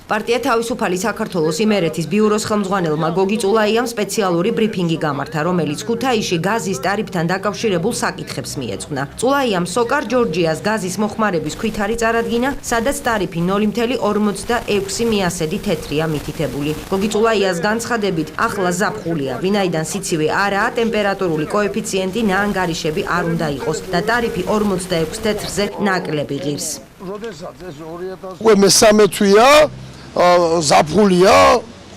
პარტია თავისუფალი საქართველოს იმერეთის ბიუროს ხელმძღვანელმა გოგი წულაიამ სპეციალური ბრიფინგი გამართა, რომელიც ქუთაისში გაზის ტარიფთან დაკავშირებულ საკითხებს მიეძღვნა. წულაიამ სოკარ ჯორჯიას გაზის მოხმარების ქვითარი წარადგინა, სადაც ტარიფი 0.46 მიასედი თეთრია მითითებული. გოგი წულაიას განცხადებით, ახლა ზაფხულია, ვინაიდან სიცივე არაა, ტემპერატურული კოეფიციენტი ნაანგარიშები არ უნდა იყოს და ტარიფი 46 თეთრზე ნაკლები ღირს. უკვე მესამე თვეა ზაფხულია,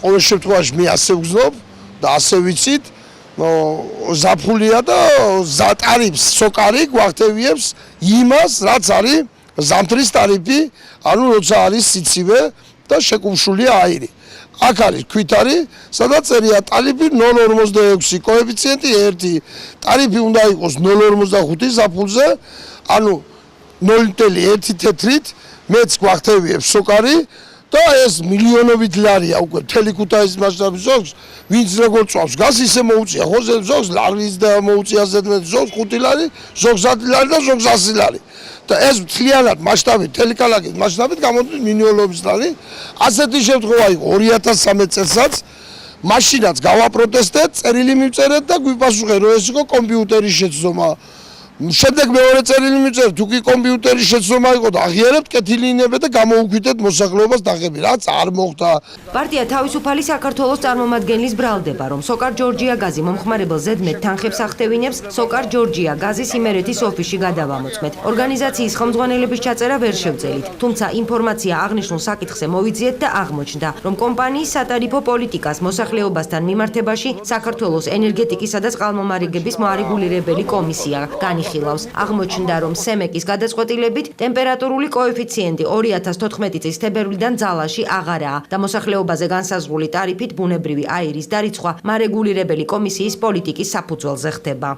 ყოველ შემთხვევაში მე ასე ვგზნობ და ასე ვიცით, ზაფხულია და ტარიფს სოკარი გვახდევიებს იმას, რაც არის ზამთრის ტარიფი, ანუ როცა არის სიცივე და შეკუმშულია აირი. აქ არის ქვითარი, სადაც წერია ტარიფი 0.46 კოეფიციენტი 1, ტარიფი უნდა იყოს 0.45 ზაფხულზე, ანუ 0.1 თეთრით, მეც გვახდევიებს სოკარი და ეს მილიონობით ლარია უკვე მთელი ქუთაისის მასშტაბის ზოგს, ვინც როგორ წვავს გაზს ისე მოუწია, ხო ზოგს ლარის და მოუწია ზედმეტ ზოგს 5 ლარი, ზოგს 10 ლარი და ზოგს 100 ლარი. და ეს მთლიანად მასშტაბით, მთელი ქალაქის მასშტაბით გამოდის მილიონობით ლარი. ასეთი შემთხვევა იყო 2013 წელსაც, მაშინაც გავაპროტესტეთ, წერილი მივწერეთ და გვიპასუხეს, რომ ეს იყო კომპიუტერის შეცდომა. შემდეგ მეორე წერილი მივწერეთ, თუ კი კომპიუტერის შეცდომა იყო და აღიარებთ კეთილინებეთ და გამოუქვიტეთ მოსახლეობას დაღები, რაც არ მოხდა. პარტია თავისუფალი საქართველოს წარმომადგენლის ბრალდება, რომ სოკარ ჯორჯია გაზი მომხმარებელ ზედმეტ თანხებს ახდევინებს, სოკარ ჯორჯია გაზის იმერეთის ოფისში გადავამოწმეთ. ორგანიზაციის ხელმძღვანელების ჩაწერა ვერ შევძელით, თუმცა ინფორმაცია აღნიშნულ საკითხზე მოვიძიეთ და აღმოჩნდა, რომ კომპანიის სატარიფო პოლიტიკას მოსახლეობასთან მიმართებაში საქართველოს ენერგეტიკისა და წყალმომარაგების მოარეგულირებელი კომისია განიხილავს. აღმოჩნდა, რომ სემეკის გადაწყვეტილებით ტემპერატურული კოეფიციენტი 2014 წლის თებერვლიდან ძალაში აღარაა და მოსახლეობაზე განსაზღვრული ტარიფით ბუნებრივი აირის დარიცხვა მარეგულირებელი კომისიის პოლიტიკის საფუძველზე ხდება.